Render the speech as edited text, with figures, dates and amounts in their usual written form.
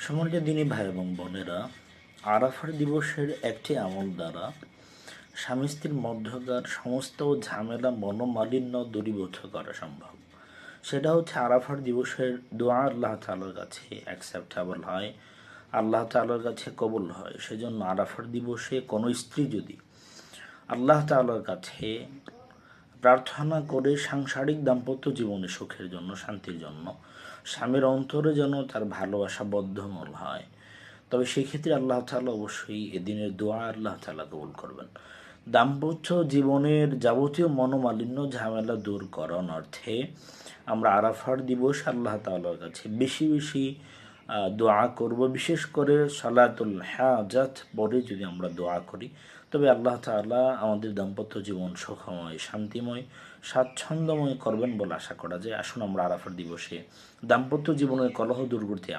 সম্মানিত দিনী ভাই এবং বোনেরা, আরাফার দিবসের একটি আমল দ্বারা স্বামী স্ত্রীর মধ্যকার সমস্ত ঝামেলা মনোমালিন্য দূরীভূত করা সম্ভব। সেটা হচ্ছে আরাফার দিবসের দোয়া আল্লাহ তাআলার কাছে অ্যাকসেপ্টেবল হয়, আল্লাহ তাআলার কাছে কবুল হয়। সেজন্য আরাফার দিবসে কোনো স্ত্রী যদি আল্লাহ তাআলার কাছে প্রার্থনা করে সাংসারিক দাম্পত্য জীবনে সুখের জন্য, শান্তির জন্য, স্বামীর অন্তরে যেন তার ভালোবাসা বদ্ধমূল হয়, তবে সেক্ষেত্রে আল্লাহ তাআলা অবশ্যই এদিনের দোয়া আল্লাহ তাআলা কবুল করবেন। দাম্পত্য জীবনের যাবতীয় মনোমালিন্য ঝামেলা দূর করার অর্থে আমরা আরাফার দিবস আল্লাহ তাআলার কাছে বেশি বেশি দোয়া করব। বিশেষ করে সালাতুল হাজাত পরে যদি আমরা দোয়া করি, তবে আল্লাহ তাআলা আমাদের দাম্পত্য জীবন সুখময়, শান্তিময়, স্বাচ্ছন্দ্যময় করবেন বলে আশা করা যায়। আসুন আমরা আরাফার দিবসে দাম্পত্য জীবনের কলহ দূর করতে